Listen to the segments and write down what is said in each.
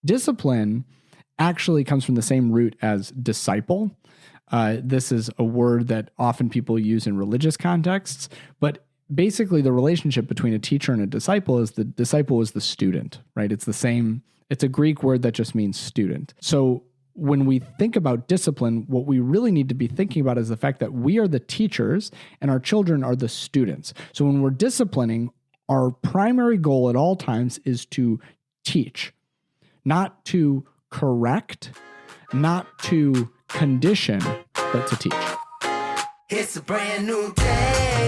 Discipline actually comes from the same root as disciple. This is a word that often people use in religious contexts, but basically the relationship between a teacher and a disciple is the disciple is the student, right? It's the same. It's a Greek word that just means student. So when we think about discipline, what we really need to be thinking about is the fact that we are the teachers and our children are the students. So when we're disciplining, our primary goal at all times is to teach, not to correct, not to condition, but to teach. It's a brand new day.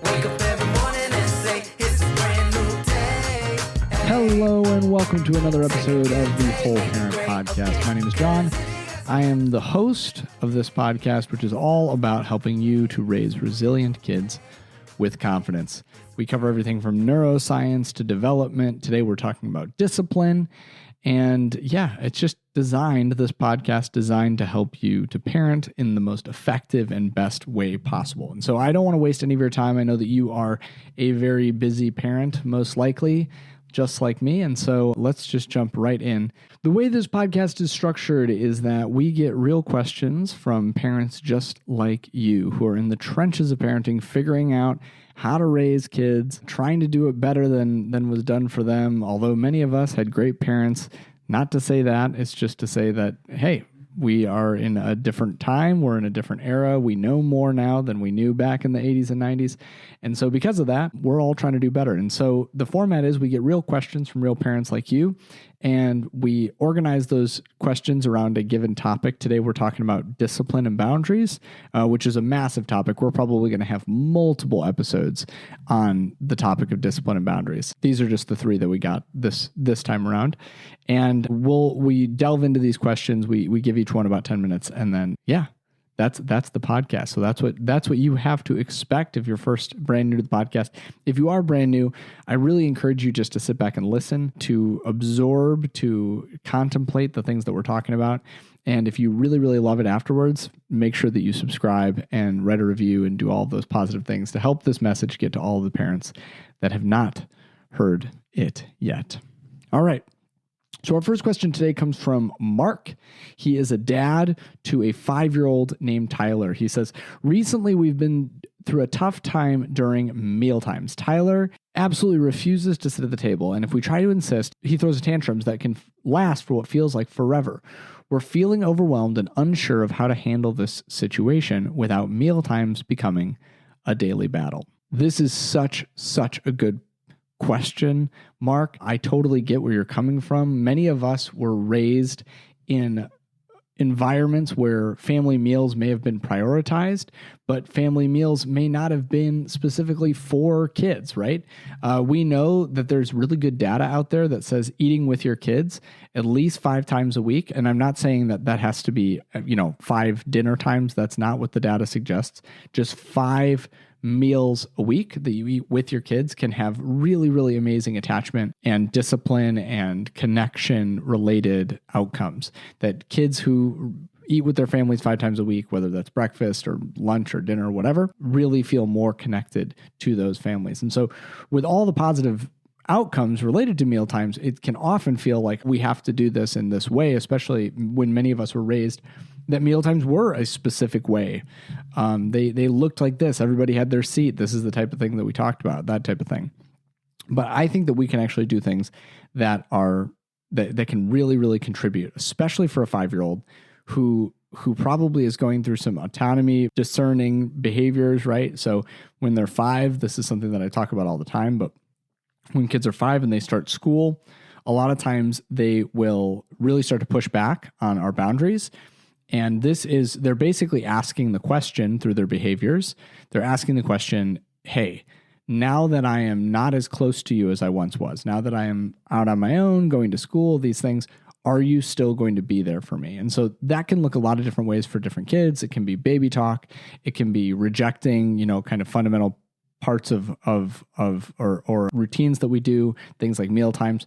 Wake up every morning and say, it's a brand new day. Hello and welcome to another episode of the Whole Parent Podcast. My name is John. I am the host of this podcast, which is all about helping you to raise resilient kids with confidence. We cover everything from neuroscience to development. Today we're talking about discipline. And yeah, it's just this podcast designed to help you to parent in the most effective and best way possible. And so I don't want to waste any of your time. I know that you are a very busy parent, most likely, just like me. And so let's just jump right in. The way this podcast is structured is that we get real questions from parents just like you who are in the trenches of parenting, figuring out how to raise kids, trying to do it better than was done for them. Although many of us had great parents, not to say that, it's just to say that, hey, we are in a different time. We're in a different era. We know more now than we knew back in the 80s and 90s. And so because of that, we're all trying to do better. And so the format is we get real questions from real parents like you, and we organize those questions around a given topic. Today, we're talking about discipline and boundaries, which is a massive topic. We're probably going to have multiple episodes on the topic of discipline and boundaries. These are just the three that we got this time around. And we delve into these questions. We give each one about 10 minutes, and then, yeah, that's the podcast. So that's what you have to expect if you're brand new to the podcast. If you are brand new, I really encourage you just to sit back and listen, to absorb, to contemplate the things that we're talking about. And if you really, really love it afterwards, make sure that you subscribe and write a review and do all of those positive things to help this message get to all of the parents that have not heard it yet. All right. So our first question today comes from Mark. He is a dad to a 5-year-old named Tyler. He says, recently we've been through a tough time during mealtimes. Tyler absolutely refuses to sit at the table, and if we try to insist, he throws tantrums that can last for what feels like forever. We're feeling overwhelmed and unsure of how to handle this situation without mealtimes becoming a daily battle. This is such a good question, Mark. I totally get where you're coming from. Many of us were raised in environments where family meals may have been prioritized, but family meals may not have been specifically for kids, right? We know that there's really good data out there that says eating with your kids at least 5 times a week. And I'm not saying that has to be, 5 dinner times. That's not what the data suggests. Just 5 meals a week that you eat with your kids can have really, really amazing attachment and discipline and connection related outcomes that kids who eat with their families 5 times a week, whether that's breakfast or lunch or dinner or whatever, really feel more connected to those families. And so with all the positive outcomes related to mealtimes, it can often feel like we have to do this in this way, especially when many of us were raised that mealtimes were a specific way. They looked like this. Everybody had their seat. This is the type of thing that we talked about, that type of thing. But I think that we can actually do things that can really, really contribute, especially for a 5-year-old who probably is going through some autonomy, discerning behaviors, right? So when they're 5, this is something that I talk about all the time, but when kids are 5 and they start school, a lot of times they will really start to push back on our boundaries. And they're basically asking the question through their behaviors. They're asking the question, hey, now that I am not as close to you as I once was, now that I am out on my own, going to school, these things, are you still going to be there for me? And so that can look a lot of different ways for different kids. It can be baby talk. It can be rejecting, kind of fundamental parts of routines that we do, things like mealtimes.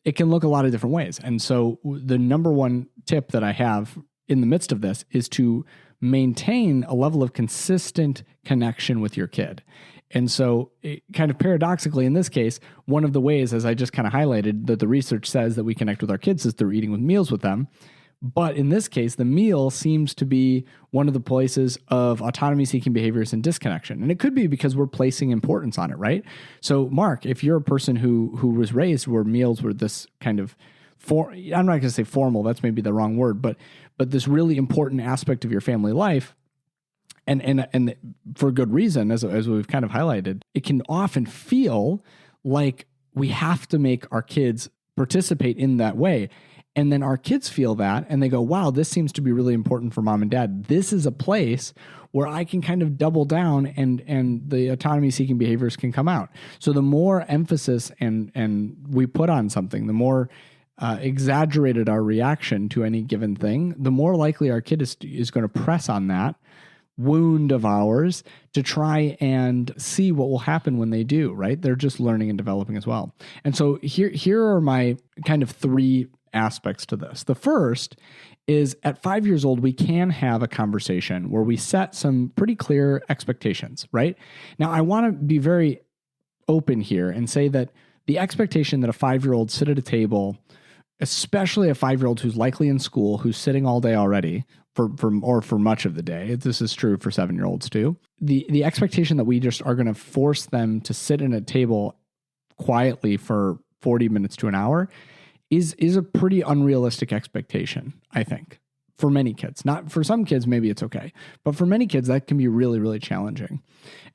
It can look a lot of different ways. And so the number one tip that I have in the midst of this is to maintain a level of consistent connection with your kid. And so kind of paradoxically in this case, one of the ways, as I just kind of highlighted, that the research says that we connect with our kids is through eating with meals with them. But in this case, the meal seems to be one of the places of autonomy-seeking behaviors and disconnection. And it could be because we're placing importance on it, right? So Mark, if you're a person who was raised where meals were this kind of, I'm not going to say formal, that's maybe the wrong word, but this really important aspect of your family life, and for good reason, as we've kind of highlighted, it can often feel like we have to make our kids participate in that way. And then our kids feel that and they go, wow, this seems to be really important for mom and dad. This is a place where I can kind of double down and the autonomy seeking behaviors can come out. So the more emphasis and we put on something, the more exaggerated our reaction to any given thing, the more likely our kid is going to press on that wound of ours to try and see what will happen when they do, right? They're just learning and developing as well. And so here are my kind of three aspects to this. The first is at 5 years old, we can have a conversation where we set some pretty clear expectations, right? Now, I want to be very open here and say that the expectation that a 5-year-old sit at a table, especially a 5-year-old who's likely in school, who's sitting all day already, for much of the day. This is true for 7-year-olds too. The expectation that we just are going to force them to sit in a table quietly for 40 minutes to an hour is a pretty unrealistic expectation, I think, for many kids. Not for some kids, maybe it's okay, but for many kids, that can be really, really challenging.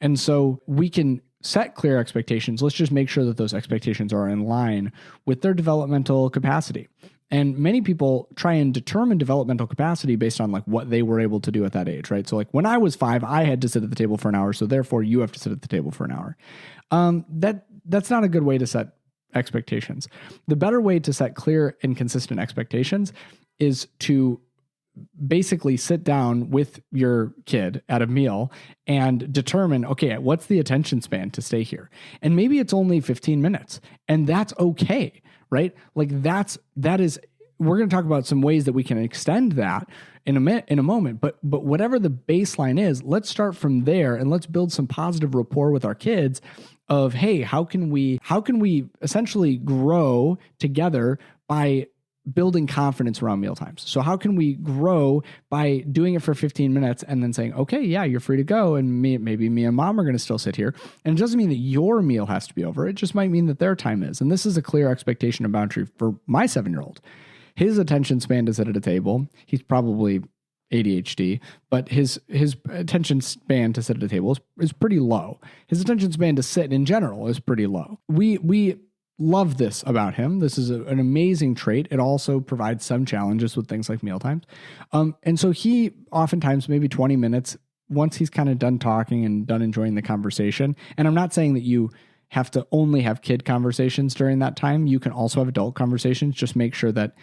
And so we can set clear expectations. Let's just make sure that those expectations are in line with their developmental capacity. And many people try and determine developmental capacity based on like what they were able to do at that age, right? So like when I was 5, I had to sit at the table for an hour. So therefore you have to sit at the table for an hour. That's not a good way to set expectations. The better way to set clear and consistent expectations is to basically sit down with your kid at a meal and determine, okay, what's the attention span to stay here? And maybe it's only 15 minutes and that's okay, right? Like that is, we're going to talk about some ways that we can extend that in a moment, but whatever the baseline is, let's start from there and let's build some positive rapport with our kids of, hey, how can we essentially grow together by building confidence around mealtimes? So how can we grow by doing it for 15 minutes and then saying, okay, yeah, you're free to go. And maybe me and mom are going to still sit here. And it doesn't mean that your meal has to be over. It just might mean that their time is. And this is a clear expectation and boundary for my 7-year-old. His attention span to sit at a table, he's probably ADHD, but his attention span to sit at a table is pretty low. His attention span to sit in general is pretty low. We love this about him. This is an amazing trait. It also provides some challenges with things like mealtimes. And so he oftentimes, maybe 20 minutes, once he's kind of done talking and done enjoying the conversation, and I'm not saying that you have to only have kid conversations during that time. You can also have adult conversations. Just make sure that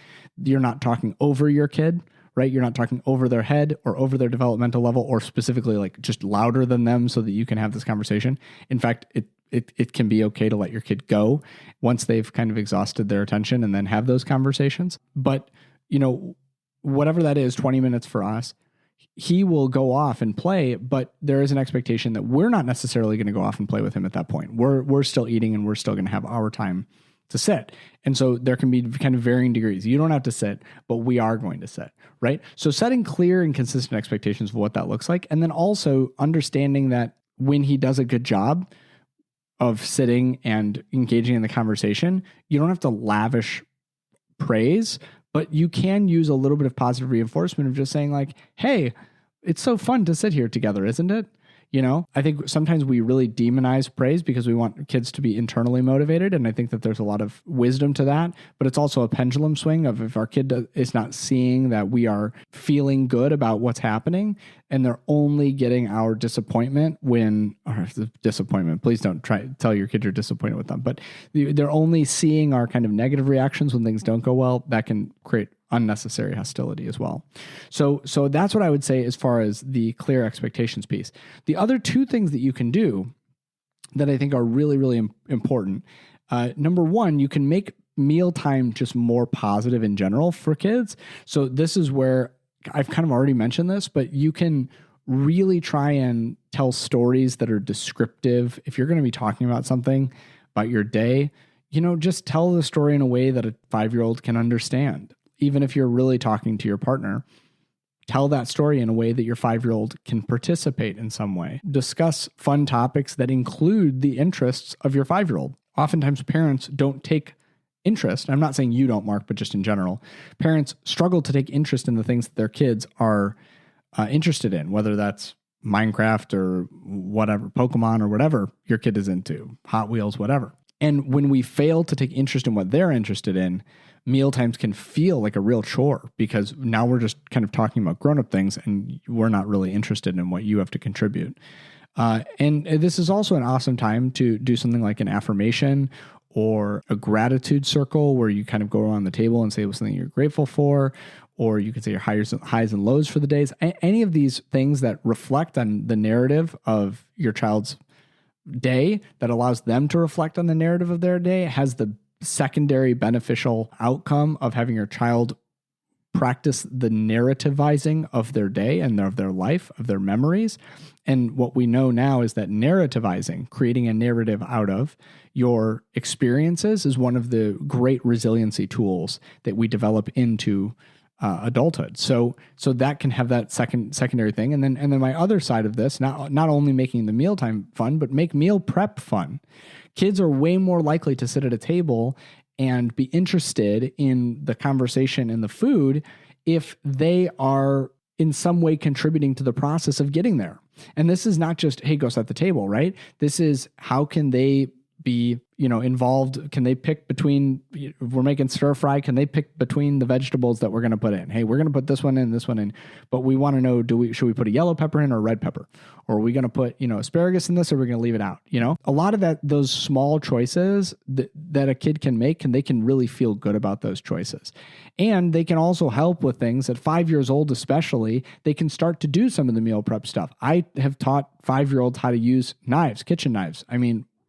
you're not talking over your kid, right? You're not talking over their head or over their developmental level or specifically like just louder than them so that you can have this conversation. In fact, it can be okay to let your kid go once they've kind of exhausted their attention and then have those conversations. But, whatever that is, 20 minutes for us, he will go off and play, but there is an expectation that we're not necessarily going to go off and play with him at that point. We're still eating and we're still going to have our time to sit. And so there can be kind of varying degrees. You don't have to sit, but we are going to sit, right? So setting clear and consistent expectations of what that looks like. And then also understanding that when he does a good job of sitting and engaging in the conversation, you don't have to lavish praise, but you can use a little bit of positive reinforcement of just saying like, hey, it's so fun to sit here together, isn't it? I think sometimes we really demonize praise because we want kids to be internally motivated. And I think that there's a lot of wisdom to that, but it's also a pendulum swing of if our kid is not seeing that we are feeling good about what's happening and they're only getting our disappointment please don't tell your kid you're disappointed with them, but they're only seeing our kind of negative reactions when things don't go well, that can create unnecessary hostility as well. So that's what I would say as far as the clear expectations piece. The other two things that you can do that I think are really, really important. Number one, you can make mealtime just more positive in general for kids. So this is where I've kind of already mentioned this, but you can really try and tell stories that are descriptive. If you're going to be talking about something about your day, just tell the story in a way that a 5-year-old can understand. Even if you're really talking to your partner, tell that story in a way that your 5-year-old can participate in some way. Discuss fun topics that include the interests of your 5-year-old. Oftentimes parents don't take interest. I'm not saying you don't, Mark, but just in general, parents struggle to take interest in the things that their kids are interested in, whether that's Minecraft or whatever, Pokemon or whatever your kid is into, Hot Wheels, whatever. And when we fail to take interest in what they're interested in, mealtimes can feel like a real chore because now we're just kind of talking about grown-up things and we're not really interested in what you have to contribute. And this is also an awesome time to do something like an affirmation or a gratitude circle where you kind of go around the table and say something you're grateful for, or you can say your highs and lows for the days. Any of these things that reflect on the narrative of your child's day that allows them to reflect on the narrative of their day has the secondary beneficial outcome of having your child practice the narrativizing of their day and of their life, of their memories. And what we know now is that narrativizing, creating a narrative out of your experiences, is one of the great resiliency tools that we develop into adulthood. So that can have that secondary thing. And then my other side of this, not only making the mealtime fun, but make meal prep fun. Kids are way more likely to sit at a table and be interested in the conversation and the food if they are in some way contributing to the process of getting there. And this is not just, hey, go set the table, right? This is how can they be, involved? Can they pick between, if we're making stir fry, can they pick between the vegetables that we're going to put in? Hey, we're going to put this one in, but we want to know, should we put a yellow pepper in or a red pepper? Or are we going to put, asparagus in this, or are we going to leave it out? A lot of those small choices that a kid can make, and they can really feel good about those choices. And they can also help with things at 5 years old, especially, they can start to do some of the meal prep stuff. I have taught 5-year-olds how to use knives, kitchen knives.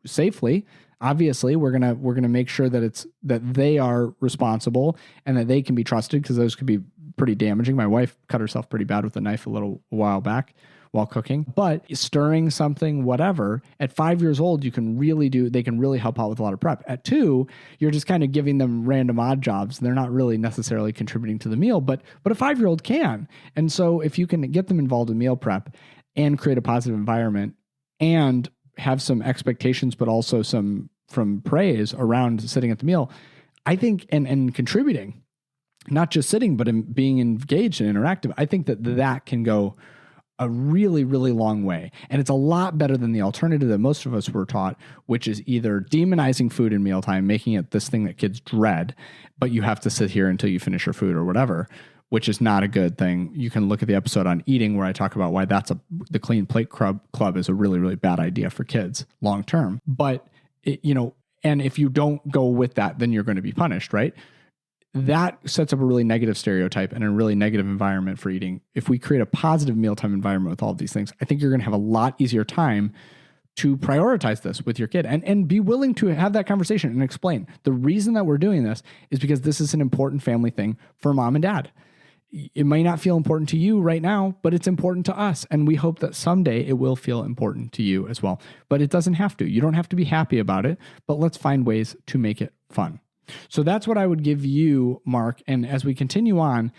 Safely. Obviously, we're gonna make sure that they are responsible and that they can be trusted, because those could be pretty damaging. My wife cut herself pretty bad with a knife a while back while cooking. But stirring something, whatever, at 5 years old, they can really help out with a lot of prep. At 2, you're just kind of giving them random odd jobs. They're not really necessarily contributing to the meal, but a 5-year-old can. And so if you can get them involved in meal prep and create a positive environment and have some expectations, but also some praise around sitting at the meal, I think, and contributing, not just sitting, but in being engaged and interactive, I think that can go a really, really long way. And it's a lot better than the alternative that most of us were taught, which is either demonizing food in mealtime, making it this thing that kids dread, but you have to sit here until you finish your food or whatever, which is not a good thing. You can look at the episode on eating where I talk about why the clean plate club is a really, really bad idea for kids long term. But, and if you don't go with that, then you're going to be punished, right? That sets up a really negative stereotype and a really negative environment for eating. If we create a positive mealtime environment with all of these things, I think you're going to have a lot easier time to prioritize this with your kid and be willing to have that conversation and explain the reason that we're doing this is because this is an important family thing for mom and dad. It may not feel important to you right now, but it's important to us. And we hope that someday it will feel important to you as well. But it doesn't have to. You don't have to be happy about it, but let's find ways to make it fun. So that's what I would give you, Mark. And as we continue on,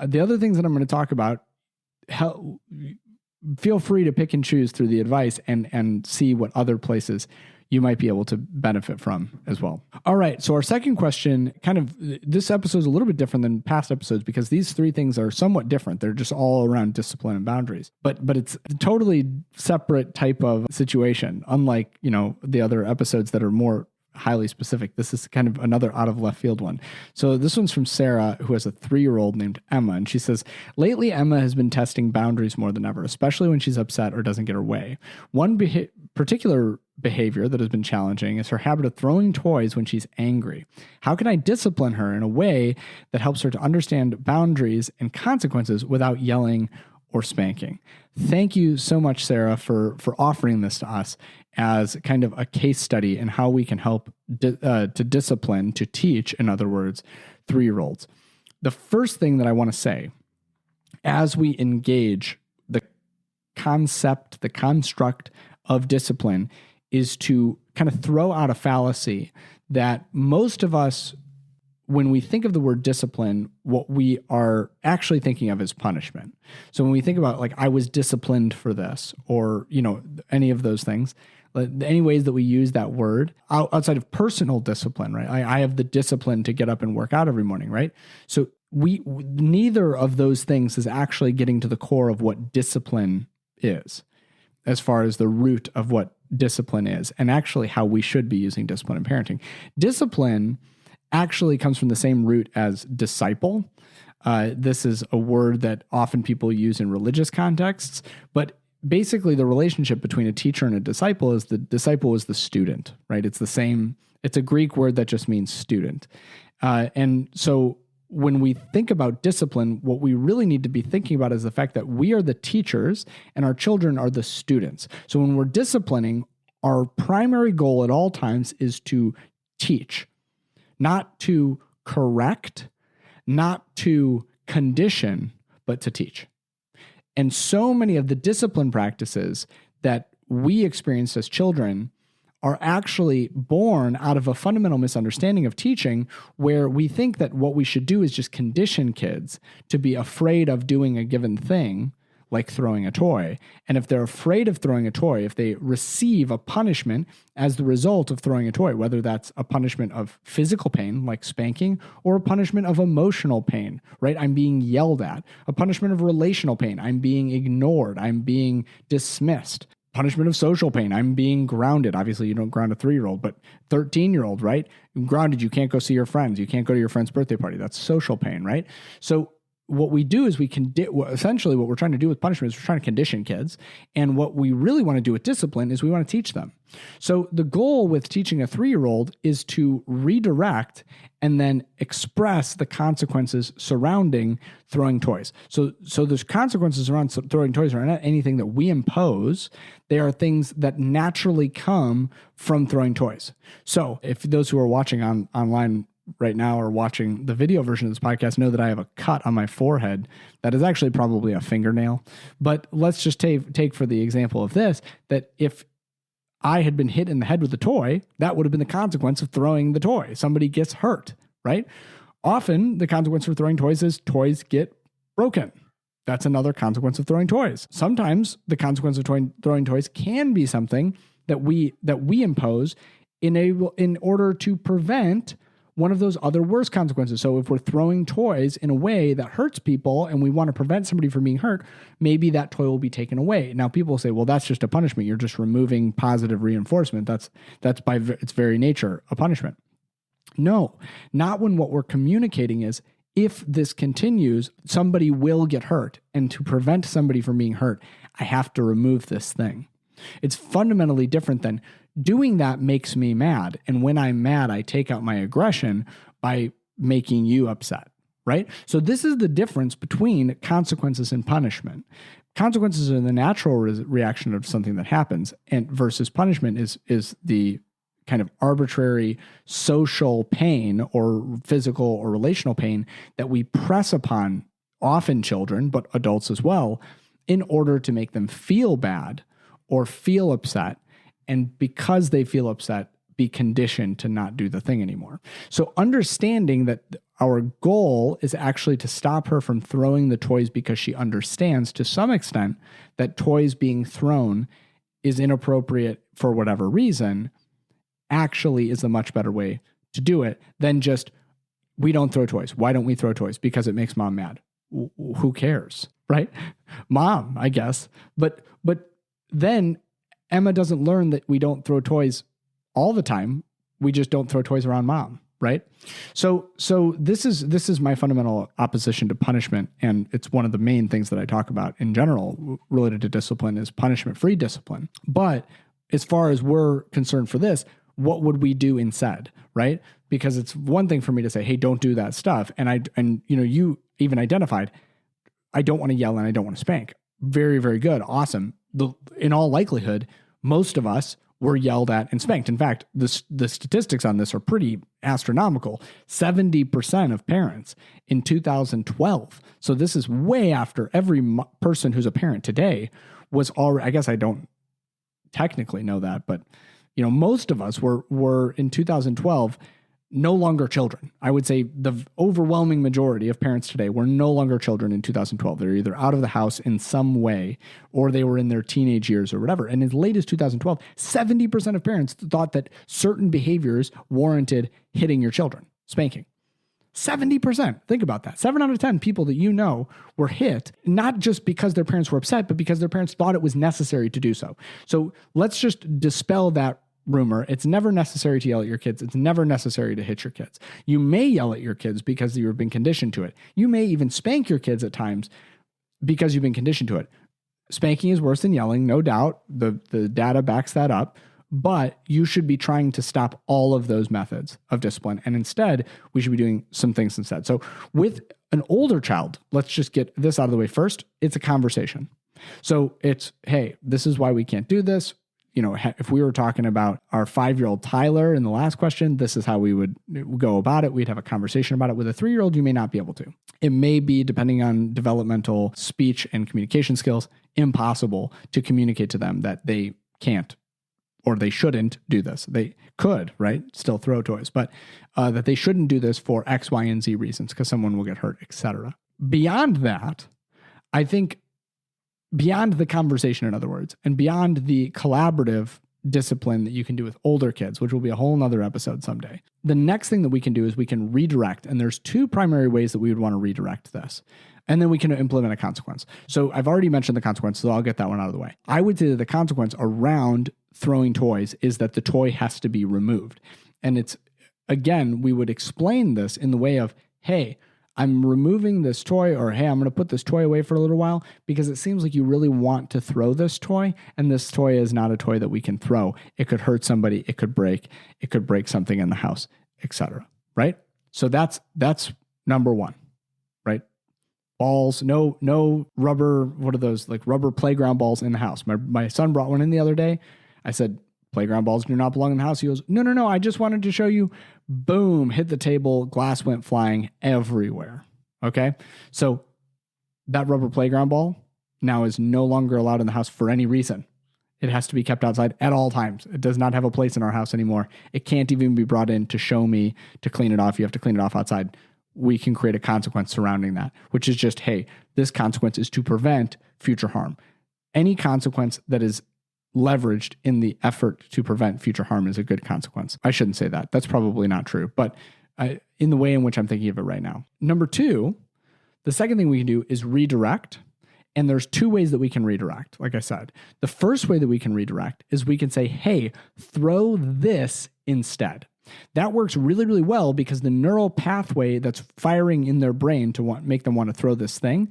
the other things that I'm going to talk about, feel free to pick and choose through the advice and see what other places you might be able to benefit from as well. All right. So our second question, this episode is a little bit different than past episodes because these 3 things are somewhat different. They're just all around discipline and boundaries, but it's a totally separate type of situation. Unlike, the other episodes that are more highly specific. This is kind of another out of left field one. So this one's from Sarah, who has a 3-year-old named Emma. And she says, lately, Emma has been testing boundaries more than ever, especially when she's upset or doesn't get her way. One particular behavior that has been challenging is her habit of throwing toys when she's angry. How can I discipline her in a way that helps her to understand boundaries and consequences without yelling or spanking? Thank you so much, Sarah, for offering this to us as kind of a case study in how we can help to discipline, to teach, in other words, 3-year-olds. The first thing that I want to say as we engage the concept, the construct of discipline, is to kind of throw out a fallacy that most of us, when we think of the word discipline, what we are actually thinking of is punishment. So when we think about like, I was disciplined for this, or, any of those things, any ways that we use that word outside of personal discipline, right? I have the discipline to get up and work out every morning, right? So neither of those things is actually getting to the core of what discipline is, as far as the root of what discipline is, and actually how we should be using discipline in parenting. Discipline actually comes from the same root as disciple. This is a word that often people use in religious contexts, but basically the relationship between a teacher and a disciple is the disciple is the student, right? It's a Greek word that just means student. And so when we think about discipline, what we really need to be thinking about is the fact that we are the teachers and our children are the students. So when we're disciplining, our primary goal at all times is to teach, not to correct, not to condition, but to teach. And so many of the discipline practices that we experience as children are actually born out of a fundamental misunderstanding of teaching, where we think that what we should do is just condition kids to be afraid of doing a given thing, like throwing a toy. And if they're afraid of throwing a toy, if they receive a punishment as the result of throwing a toy, whether that's a punishment of physical pain, like spanking, or a punishment of emotional pain, right? I'm being yelled at. A punishment of relational pain, I'm being ignored, I'm being dismissed. Punishment of social pain, I'm being grounded. Obviously, you don't ground a 3-year-old, but 13-year-old, right? Grounded, you can't go see your friends. You can't go to your friend's birthday party. That's social pain, right? So what we do is essentially what we're trying to do with punishment is we're trying to condition kids. And what we really want to do with discipline is we want to teach them. So the goal with teaching a 3-year-old is to redirect and then express the consequences surrounding throwing toys. So there's consequences around throwing toys are not anything that we impose. They are things that naturally come from throwing toys. So if those who are watching online right now or watching the video version of this podcast know that I have a cut on my forehead that is actually probably a fingernail. But let's just take for the example of this, that if I had been hit in the head with a toy, that would have been the consequence of throwing the toy. Somebody gets hurt, right? Often the consequence for throwing toys is toys get broken. That's another consequence of throwing toys. Sometimes the consequence of throwing toys can be something that we impose in order to prevent one of those other worse consequences. So if we're throwing toys in a way that hurts people and we want to prevent somebody from being hurt, maybe that toy will be taken away. Now people say, well, that's just a punishment. You're just removing positive reinforcement. That's by its very nature a punishment. No, not when what we're communicating is, if this continues, somebody will get hurt. And to prevent somebody from being hurt, I have to remove this thing. It's fundamentally different than doing that makes me mad. And when I'm mad, I take out my aggression by making you upset, right? So this is the difference between consequences and punishment. Consequences are the natural reaction of something that happens, and versus punishment is the kind of arbitrary social pain or physical or relational pain that we press upon often children, but adults as well, in order to make them feel bad or feel upset. And because they feel upset, be conditioned to not do the thing anymore. So understanding that our goal is actually to stop her from throwing the toys because she understands to some extent that toys being thrown is inappropriate for whatever reason, actually is a much better way to do it than just, we don't throw toys. Why don't we throw toys? Because it makes mom mad. Who cares, right? Mom, I guess. But then Emma doesn't learn that we don't throw toys all the time. We just don't throw toys around mom, right? So this is my fundamental opposition to punishment, and it's one of the main things that I talk about in general related to discipline is punishment-free discipline. But as far as we're concerned for this, what would we do instead, right? Because it's one thing for me to say, hey, don't do that stuff. And you even identified, I don't want to yell and I don't want to spank. Very, very good. Awesome. In all likelihood, most of us were yelled at and spanked. In fact, the statistics on this are pretty astronomical. 70% of parents in 2012. So this is way after every person who's a parent today was already, I guess I don't technically know that, but most of us were in 2012 no longer children. I would say the overwhelming majority of parents today were no longer children in 2012. They're either out of the house in some way or they were in their teenage years or whatever. And as late as 2012, 70% of parents thought that certain behaviors warranted hitting your children, spanking. 70%. Think about that. 7 out of 10 people that were hit, not just because their parents were upset, but because their parents thought it was necessary to do so. So let's just dispel that rumor. It's never necessary to yell at your kids. It's never necessary to hit your kids. You may yell at your kids because you've been conditioned to it. You may even spank your kids at times because you've been conditioned to it. Spanking is worse than yelling, no doubt. The data backs that up. But you should be trying to stop all of those methods of discipline. And instead, we should be doing some things instead. So with an older child, let's just get this out of the way first. It's a conversation. So it's, hey, this is why we can't do this. If we were talking about our 5-year-old Tyler in the last question, this is how we would go about it. We'd have a conversation about it. With a 3-year-old, you may not be able to. It may be, depending on developmental speech and communication skills, impossible to communicate to them that they can't or they shouldn't do this. They could, right? Still throw toys, but that they shouldn't do this for X, Y, and Z reasons because someone will get hurt, etc. Beyond that, I think beyond the conversation, in other words, and beyond the collaborative discipline that you can do with older kids, which will be a whole nother episode someday, the next thing that we can do is we can redirect. And there's 2 primary ways that we would want to redirect this. And then we can implement a consequence. So I've already mentioned the consequence, so I'll get that one out of the way. I would say that the consequence around throwing toys is that the toy has to be removed. And it's, again, we would explain this in the way of, hey, I'm removing this toy, or hey, I'm going to put this toy away for a little while because it seems like you really want to throw this toy, and this toy is not a toy that we can throw. It could hurt somebody, it could break something in the house, etc. Right? So that's number 1, right? Balls, no rubber, what are those, like rubber playground balls in the house. My son brought one in the other day. I said, playground balls do not belong in the house. He goes, no, I just wanted to show you. Boom, hit the table, glass went flying everywhere. Okay? So that rubber playground ball now is no longer allowed in the house for any reason. It has to be kept outside at all times. It does not have a place in our house anymore. It can't even be brought in to show me to clean it off. You have to clean it off outside. We can create a consequence surrounding that, which is just, hey, this consequence is to prevent future harm. Any consequence that is leveraged in the effort to prevent future harm is a good consequence. I shouldn't say that. That's probably not true, but in the way in which I'm thinking of it right now. Number 2, the second thing we can do is redirect. And there's 2 ways that we can redirect. Like I said, the first way that we can redirect is we can say, hey, throw this instead. That works really, really well because the neural pathway that's firing in their brain to make them want to throw this thing,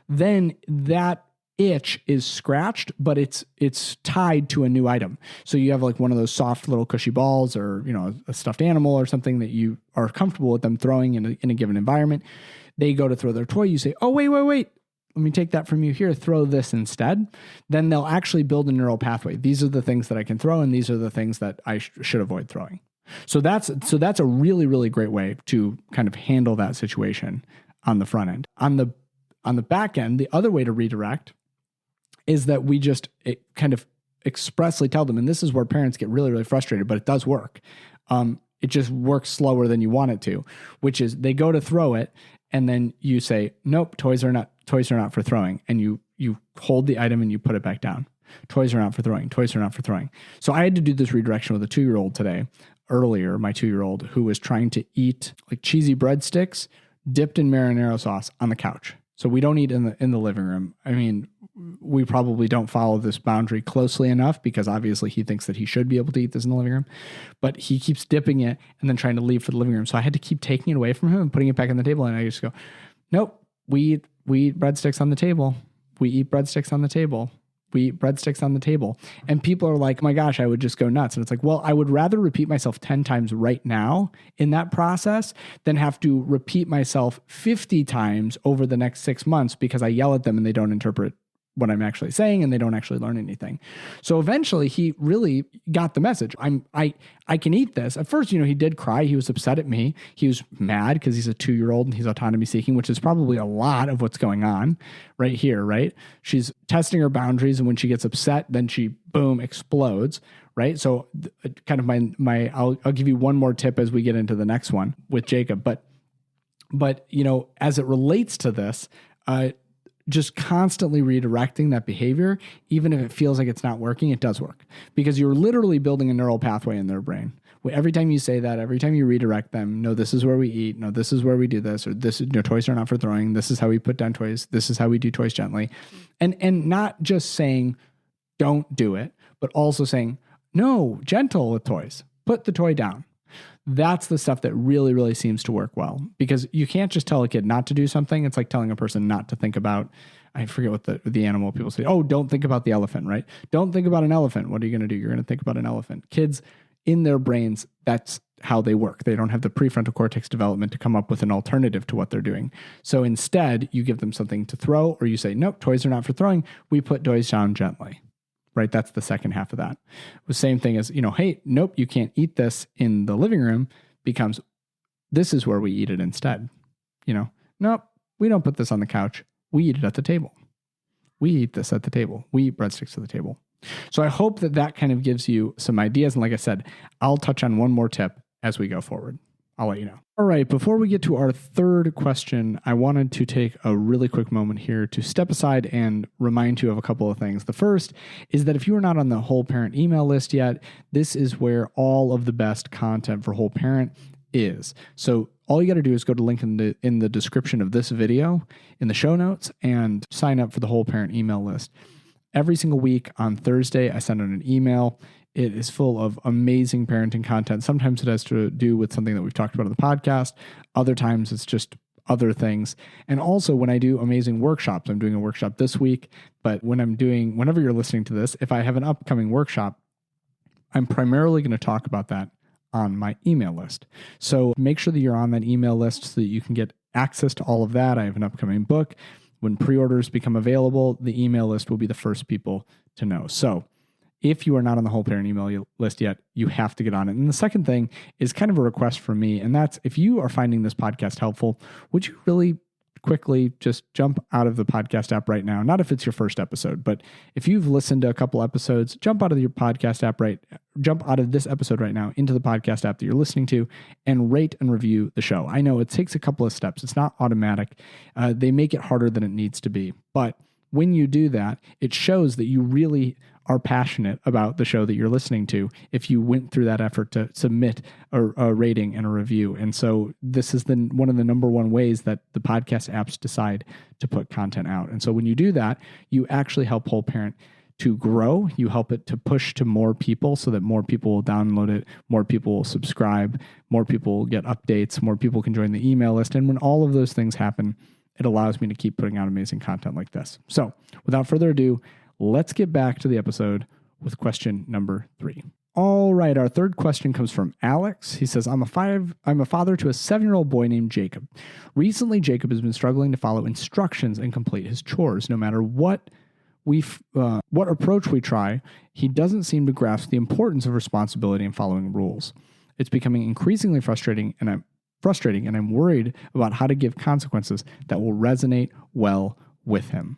then that itch is scratched, but it's tied to a new item. So you have like one of those soft little cushy balls or, a stuffed animal or something that you are comfortable with them throwing in a given environment. They go to throw their toy. You say, oh, wait. Let me take that from you here. Throw this instead. Then they'll actually build a neural pathway. These are the things that I can throw, and these are the things that I should avoid throwing. So that's a really, really great way to kind of handle that situation on the front end. On the back end, the other way to redirect is that we just kind of expressly tell them, and this is where parents get really, really frustrated, but it does work. It just works slower than you want it to, which is they go to throw it, and then you say, nope, toys are not for throwing, and you hold the item and you put it back down. Toys are not for throwing. Toys are not for throwing. So I had to do this redirection with a 2-year-old today. Earlier, my 2-year-old who was trying to eat like cheesy breadsticks dipped in marinara sauce on the couch. So we don't eat in the living room. I mean, we probably don't follow this boundary closely enough because obviously he thinks that he should be able to eat this in the living room, but he keeps dipping it and then trying to leave for the living room. So I had to keep taking it away from him and putting it back on the table. And I just go, nope, we eat breadsticks on the table. We eat breadsticks on the table. We eat breadsticks on the table. And people are like, oh my gosh, I would just go nuts. And it's like, well, I would rather repeat myself 10 times right now in that process than have to repeat myself 50 times over the next 6 months because I yell at them and they don't interpret what I'm actually saying, and they don't actually learn anything. So eventually he really got the message. I can eat this. At first, he did cry. He was upset at me. He was mad because he's a 2-year-old and he's autonomy seeking, which is probably a lot of what's going on right here, right? She's testing her boundaries, and when she gets upset, then she, boom, explodes, right? So kind of I'll give you one more tip as we get into the next one with Jacob. But as it relates to this, just constantly redirecting that behavior, even if it feels like it's not working, it does work, because you're literally building a neural pathway in their brain. Every time you say that, every time you redirect them, no, this is where we eat. No, this is where we do this, or this is, toys are not for throwing. This is how we put down toys. This is how we do toys gently. And not just saying, don't do it, but also saying, no, gentle with toys, put the toy down. That's the stuff that really, really seems to work well, because you can't just tell a kid not to do something. It's like telling a person not to think about, I forget what the animal people say. Oh, don't think about the elephant, right? Don't think about an elephant. What are you going to do? You're going to think about an elephant. Kids, in their brains, that's how they work. They don't have the prefrontal cortex development to come up with an alternative to what they're doing. So instead, you give them something to throw, or you say, nope, toys are not for throwing. We put toys down gently. Right? That's the second half of that. The same thing as, hey, nope, you can't eat this in the living room, becomes, this is where we eat it instead. Nope, we don't put this on the couch. We eat it at the table. We eat this at the table. We eat breadsticks at the table. So I hope that kind of gives you some ideas. And like I said, I'll touch on one more tip as we go forward. I'll let you know. All right, before we get to our third question, I wanted to take a really quick moment here to step aside and remind you of a couple of things. The first is that if you are not on the Whole Parent email list yet, this is where all of the best content for Whole Parent is. So all you got to do is go to link in the description of this video, in the show notes, and sign up for the Whole Parent email list. Every single week on Thursday, I send out an email. It is full of amazing parenting content. Sometimes it has to do with something that we've talked about on the podcast. Other times it's just other things. And also when I do amazing workshops, I'm doing a workshop this week, but whenever you're listening to this, if I have an upcoming workshop, I'm primarily going to talk about that on my email list. So make sure that you're on that email list so that you can get access to all of that. I have an upcoming book. When pre-orders become available, the email list will be the first people to know. So if you are not on the Whole Parent email list yet, you have to get on it. And the second thing is kind of a request from me, and that's, if you are finding this podcast helpful, would you really quickly just jump out of the podcast app right now? Not if it's your first episode, but if you've listened to a couple episodes, jump out of this episode right now into the podcast app that you're listening to and rate and review the show. I know it takes a couple of steps. It's not automatic. They make it harder than it needs to be. But when you do that, it shows that you really are passionate about the show that you're listening to if you went through that effort to submit a rating and a review. And so this is one of the number one ways that the podcast apps decide to put content out. And so when you do that, you actually help Whole Parent to grow. You help it to push to more people so that more people will download it, more people will subscribe, more people will get updates, more people can join the email list. And when all of those things happen, it allows me to keep putting out amazing content like this. So without further ado, let's get back to the episode with question number 3. All right, our third question comes from Alex. He says, I'm a father to a 7-year-old boy named Jacob. Recently, Jacob has been struggling to follow instructions and complete his chores. No matter what approach we try, he doesn't seem to grasp the importance of responsibility and following rules. It's becoming increasingly frustrating, and I'm worried about how to give consequences that will resonate well with him.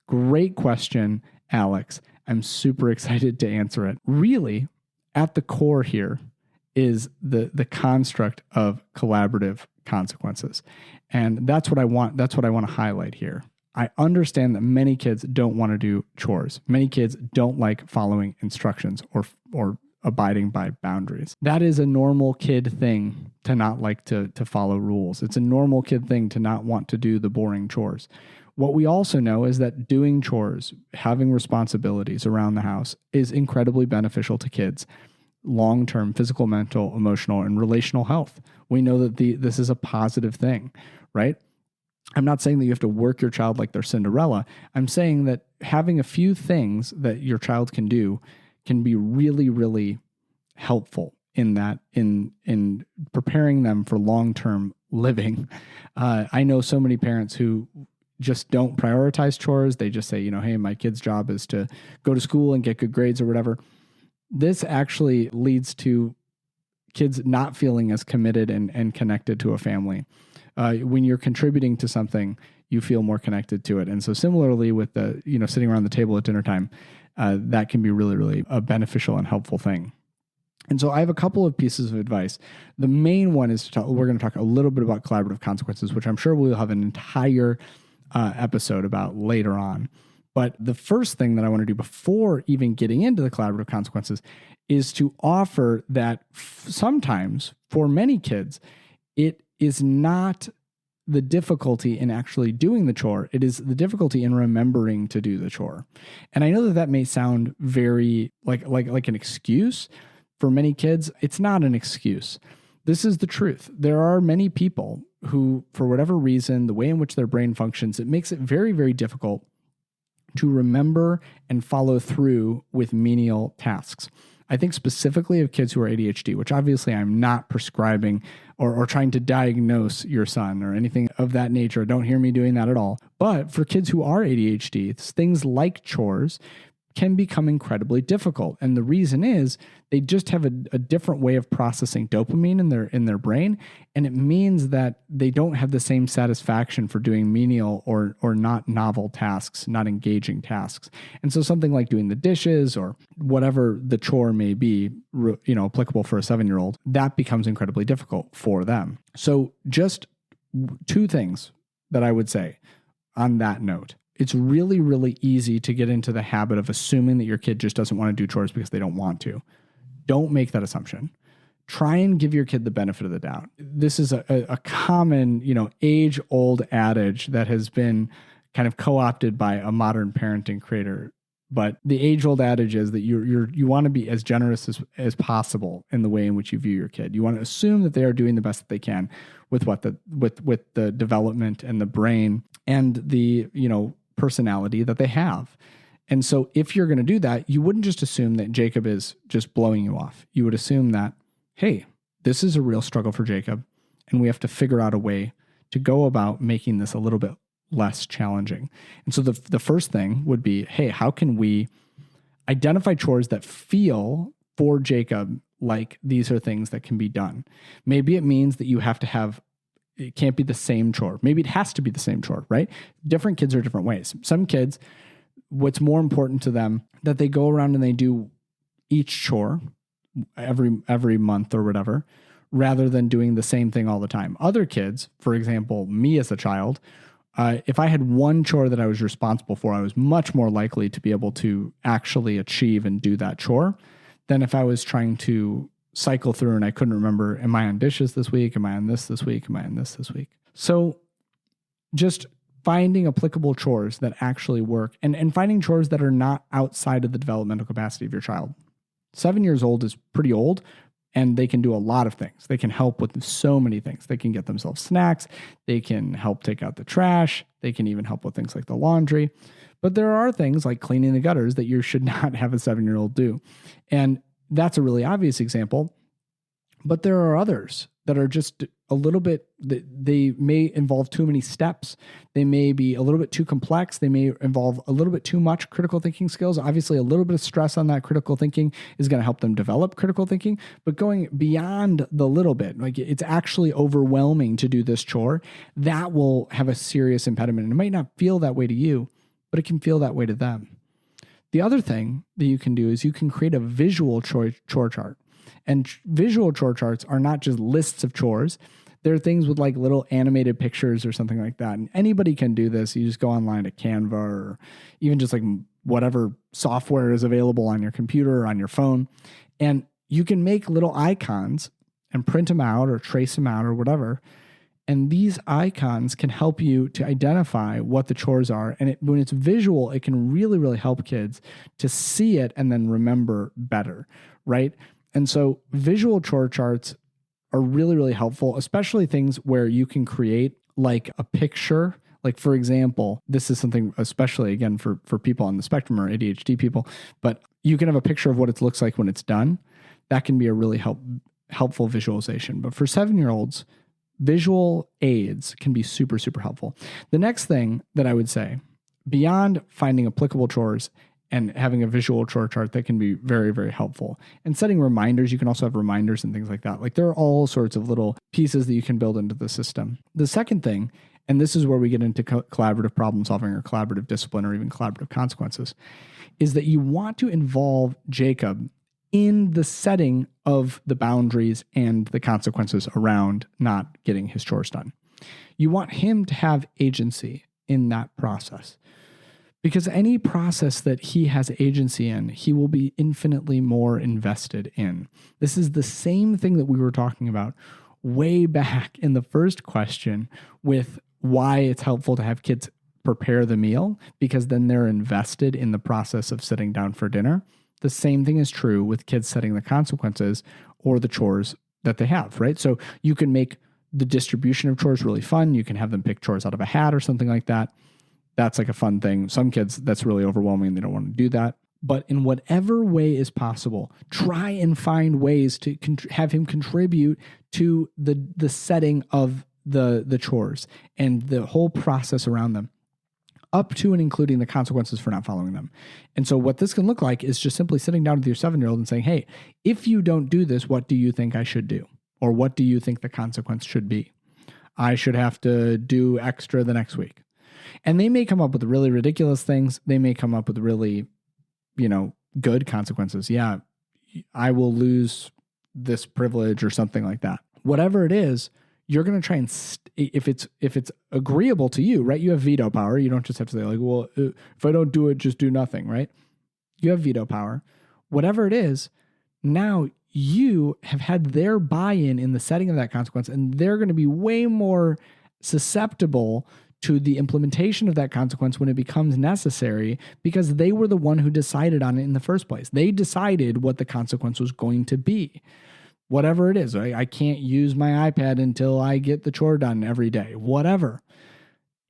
Great question, Alex. I'm super excited to answer it. Really, at the core here is the construct of collaborative consequences. And that's what I want to highlight here. I understand that many kids don't want to do chores. Many kids don't like following instructions or abiding by boundaries. That is a normal kid thing to not like to follow rules. It's a normal kid thing to not want to do the boring chores. What we also know is that doing chores, having responsibilities around the house is incredibly beneficial to kids' long-term physical, mental, emotional, and relational health. We know that this is a positive thing, right? I'm not saying that you have to work your child like they're Cinderella. I'm saying that having a few things that your child can do can be really, really helpful in that, in preparing them for long-term living. I know so many parents who just don't prioritize chores. They just say, hey, my kid's job is to go to school and get good grades or whatever. This actually leads to kids not feeling as committed and connected to a family. When you're contributing to something, you feel more connected to it. And so similarly with the, sitting around the table at dinner time, that can be really, really a beneficial and helpful thing. And so I have a couple of pieces of advice. The main one is we're going to talk a little bit about collaborative consequences, which I'm sure we'll have an entire episode about later on. But the first thing that I want to do before even getting into the collaborative consequences is to offer that sometimes for many kids, it is not the difficulty in actually doing the chore. It is the difficulty in remembering to do the chore. And I know that may sound very like an excuse. For many kids, it's not an excuse. This is the truth. There are many people who, for whatever reason, the way in which their brain functions, it makes it very, very difficult to remember and follow through with menial tasks. I think specifically of kids who are ADHD, which obviously I'm not prescribing or trying to diagnose your son or anything of that nature. Don't hear me doing that at all. But for kids who are ADHD, things like chores can become incredibly difficult. And the reason is they just have a different way of processing dopamine in their brain. And it means that they don't have the same satisfaction for doing menial or not novel tasks, not engaging tasks. And so something like doing the dishes or whatever the chore may be, applicable for a 7-year-old, that becomes incredibly difficult for them. So just 2 things that I would say on that note. It's really, really easy to get into the habit of assuming that your kid just doesn't want to do chores because they don't want to. Don't make that assumption. Try and give your kid the benefit of the doubt. This is a common, age-old adage that has been kind of co-opted by a modern parenting creator. But the age-old adage is that you want to be as generous as possible in the way in which you view your kid. You want to assume that they are doing the best that they can with with the development and the brain and the personality that they have. And so if you're going to do that, you wouldn't just assume that Jacob is just blowing you off. You would assume that, hey, this is a real struggle for Jacob, and we have to figure out a way to go about making this a little bit less challenging. And so the first thing would be, hey, how can we identify chores that feel for Jacob like these are things that can be done? Maybe it means that you have to have it can't be the same chore. Maybe it has to be the same chore, right? Different kids are different ways. Some kids, what's more important to them, that they go around and they do each chore every month or whatever, rather than doing the same thing all the time. Other kids, for example, me as a child, if I had one chore that I was responsible for, I was much more likely to be able to actually achieve and do that chore than if I was trying to cycle through and I couldn't remember, am I on dishes this week? Am I on this week? Am I on this week? So just finding applicable chores that actually work and finding chores that are not outside of the developmental capacity of your child. 7 years old is pretty old, and they can do a lot of things. They can help with so many things. They can get themselves snacks. They can help take out the trash. They can even help with things like the laundry. But there are things like cleaning the gutters that you should not have a 7-year-old do. And that's a really obvious example, but there are others that are just a little bit, they may involve too many steps. They may be a little bit too complex. They may involve a little bit too much critical thinking skills. Obviously, a little bit of stress on that critical thinking is going to help them develop critical thinking, but going beyond the little bit, like it's actually overwhelming to do this chore, that will have a serious impediment. And it might not feel that way to you, but it can feel that way to them. The other thing that you can do is you can create a visual chore chart. And visual chore charts are not just lists of chores. They're things with like little animated pictures or something like that. And anybody can do this. You just go online to Canva or even just like whatever software is available on your computer or on your phone. And you can make little icons and print them out or trace them out or whatever. And these icons can help you to identify what the chores are. And when it's visual, it can really, really help kids to see it and then remember better, right? And so visual chore charts are really, really helpful, especially things where you can create like a picture. Like, for example, this is something especially, again, for people on the spectrum or ADHD people, but you can have a picture of what it looks like when it's done. That can be a really helpful visualization. But for 7-year-olds, visual aids can be super, super helpful. The next thing that I would say, beyond finding applicable chores and having a visual chore chart that can be very, very helpful, and setting reminders, you can also have reminders and things like that. Like there are all sorts of little pieces that you can build into the system. The second thing, and this is where we get into collaborative problem solving or collaborative discipline or even collaborative consequences, is that you want to involve Jacob in the setting of the boundaries and the consequences around not getting his chores done. You want him to have agency in that process, because any process that he has agency in, he will be infinitely more invested in. This is the same thing that we were talking about way back in the first question with why it's helpful to have kids prepare the meal, because then they're invested in the process of sitting down for dinner. The same thing is true with kids setting the consequences or the chores that they have, right? So you can make the distribution of chores really fun. You can have them pick chores out of a hat or something like that. That's like a fun thing. Some kids, that's really overwhelming and they don't want to do that. But in whatever way is possible, try and find ways to have him contribute to the setting of the chores and the whole process around them, up to and including the consequences for not following them. And so what this can look like is just simply sitting down with your 7-year-old and saying, hey, if you don't do this, what do you think I should do? Or what do you think the consequence should be? I should have to do extra the next week. And they may come up with really ridiculous things. They may come up with really, good consequences. Yeah, I will lose this privilege or something like that. Whatever it is, you're going to try and, if it's agreeable to you, right? You have veto power. You don't just have to say like, well, if I don't do it, just do nothing, right? You have veto power. Whatever it is, now you have had their buy-in in the setting of that consequence, and they're going to be way more susceptible to the implementation of that consequence when it becomes necessary, because they were the one who decided on it in the first place. They decided what the consequence was going to be. Whatever it is, I can't use my iPad until I get the chore done every day, whatever.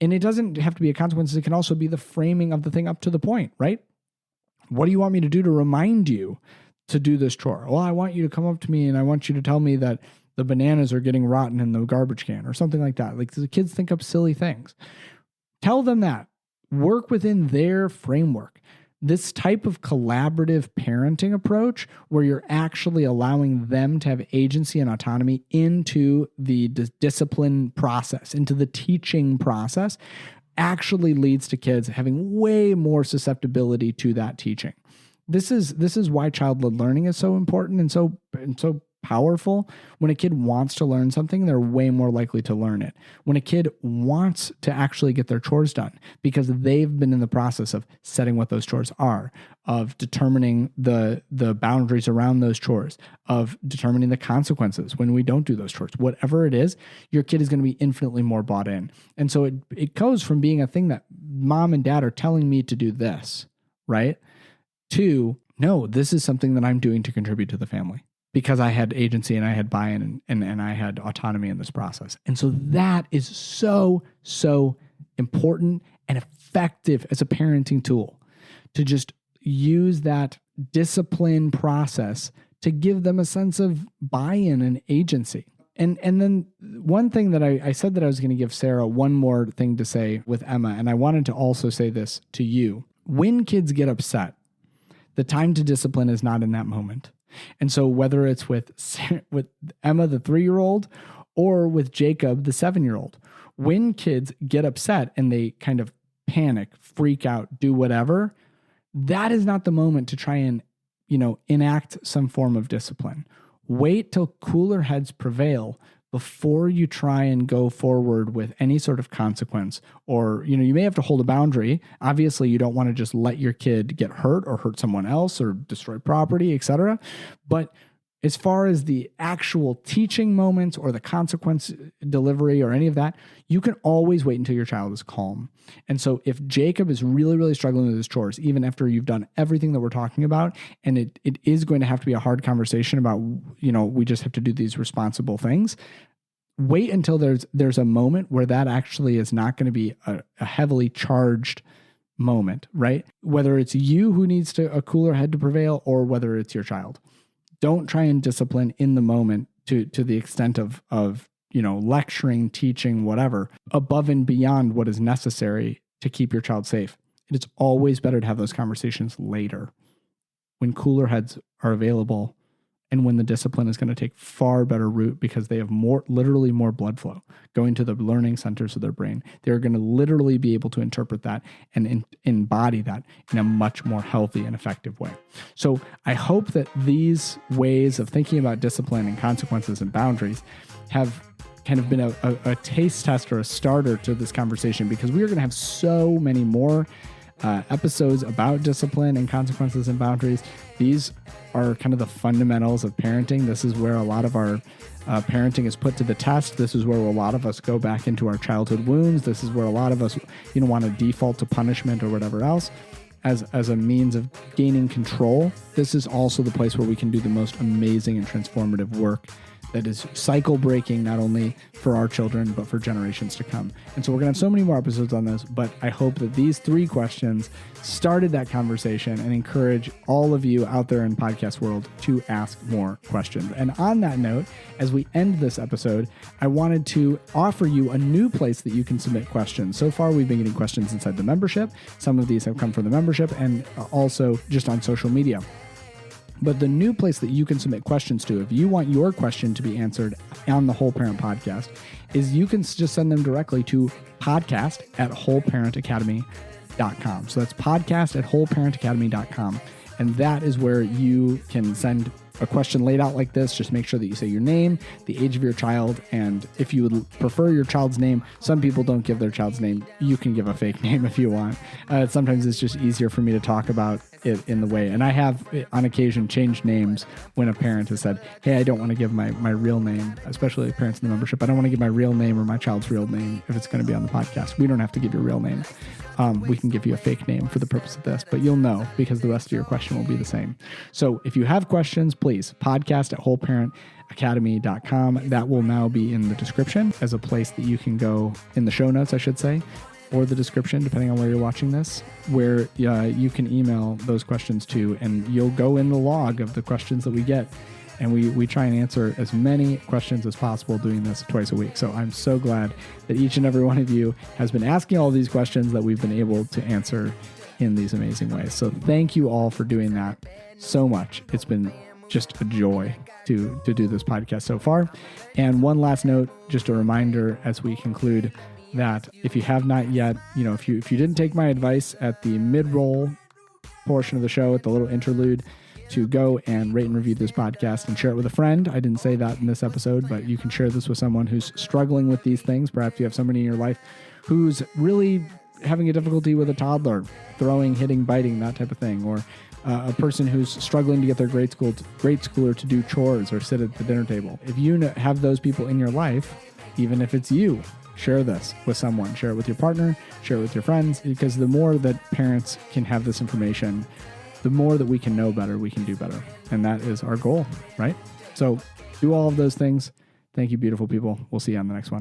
And it doesn't have to be a consequence. It can also be the framing of the thing up to the point, right? What do you want me to do to remind you to do this chore? Well, I want you to come up to me and I want you to tell me that the bananas are getting rotten in the garbage can or something like that. Like the kids think up silly things. Tell them that. Work within their framework. This type of collaborative parenting approach where you're actually allowing them to have agency and autonomy into the discipline process, into the teaching process, actually leads to kids having way more susceptibility to that teaching. This is why child-led learning is so important and so powerful. When a kid wants to learn something, they're way more likely to learn it. When a kid wants to actually get their chores done because they've been in the process of setting what those chores are, of determining the boundaries around those chores, of determining the consequences when we don't do those chores, whatever it is, your kid is going to be infinitely more bought in. And so it goes from being a thing that mom and dad are telling me to do this, right? To, no, this is something that I'm doing to contribute to the family, because I had agency and I had buy-in and I had autonomy in this process. And so that is so, so important and effective as a parenting tool, to just use that discipline process to give them a sense of buy-in and agency. And then one thing that I said that I was going to give Sarah one more thing to say with Emma, and I wanted to also say this to you. When kids get upset, the time to discipline is not in that moment. And so whether it's with Emma, the 3-year-old, or with Jacob, the 7-year-old, when kids get upset and they kind of panic, freak out, do whatever, that is not the moment to try and, enact some form of discipline. Wait till cooler heads prevail before you try and go forward with any sort of consequence. Or, you may have to hold a boundary. Obviously, you don't want to just let your kid get hurt or hurt someone else or destroy property, etc. But as far as the actual teaching moments or the consequence delivery or any of that, you can always wait until your child is calm. And so if Jacob is really, really struggling with his chores, even after you've done everything that we're talking about, and it is going to have to be a hard conversation about, we just have to do these responsible things, wait until there's a moment where that actually is not going to be a heavily charged moment, right? Whether it's you who needs a cooler head to prevail or whether it's your child. Don't try and discipline in the moment to the extent of lecturing, teaching, whatever, above and beyond what is necessary to keep your child safe. It's always better to have those conversations later when cooler heads are available and when the discipline is going to take far better root because they have literally more blood flow going to the learning centers of their brain. They're going to literally be able to interpret that and embody that in a much more healthy and effective way. So I hope that these ways of thinking about discipline and consequences and boundaries have kind of been a taste test or a starter to this conversation, because we are going to have so many more episodes about discipline and consequences and boundaries. These are kind of the fundamentals of parenting. This is where a lot of our parenting is put to the test. This is where a lot of us go back into our childhood wounds. This is where a lot of us, want to default to punishment or whatever else as a means of gaining control. This is also the place where we can do the most amazing and transformative work that is cycle breaking, not only for our children, but for generations to come. And so we're going to have so many more episodes on this, but I hope that these 3 questions started that conversation and encourage all of you out there in podcast world to ask more questions. And on that note, as we end this episode, I wanted to offer you a new place that you can submit questions. So far, we've been getting questions inside the membership. Some of these have come from the membership and also just on social media. But the new place that you can submit questions to, if you want your question to be answered on the Whole Parent Podcast, is you can just send them directly to podcast@wholeparentacademy.com. So that's podcast@wholeparentacademy.com. And that is where you can send a question laid out like this. Just make sure that you say your name, the age of your child, and if you would prefer your child's name, some people don't give their child's name. You can give a fake name if you want. Sometimes it's just easier for me to talk about it in the way. And I have, on occasion, changed names when a parent has said, hey, I don't want to give my real name, especially parents in the membership. I don't want to give my real name or my child's real name if it's going to be on the podcast. We don't have to give your real name. We can give you a fake name for the purpose of this, but you'll know because the rest of your question will be the same. So if you have questions, please, podcast@wholeparentacademy.com. That will now be in the description as a place that you can go, in the show notes, I should say, or the description, depending on where you're watching this, where you can email those questions to, and you'll go in the log of the questions that we get. And we try and answer as many questions as possible doing this twice a week. So I'm so glad that each and every one of you has been asking all these questions that we've been able to answer in these amazing ways. So thank you all for doing that so much. It's been just a joy to do this podcast so far. And one last note, just a reminder as we conclude, that if you have not yet, if you didn't take my advice at the mid-roll portion of the show, at the little interlude, to go and rate and review this podcast and share it with a friend. I didn't say that in this episode, but you can share this with someone who's struggling with these things. Perhaps you have somebody in your life who's really having a difficulty with a toddler, throwing, hitting, biting, that type of thing, or a person who's struggling to get their grade schooler to do chores or sit at the dinner table. If you have those people in your life, even if it's you, share this with someone. Share it with your partner, share it with your friends, because the more that parents can have this information, the more that we can know better, we can do better. And that is our goal, right? So do all of those things. Thank you, beautiful people. We'll see you on the next one.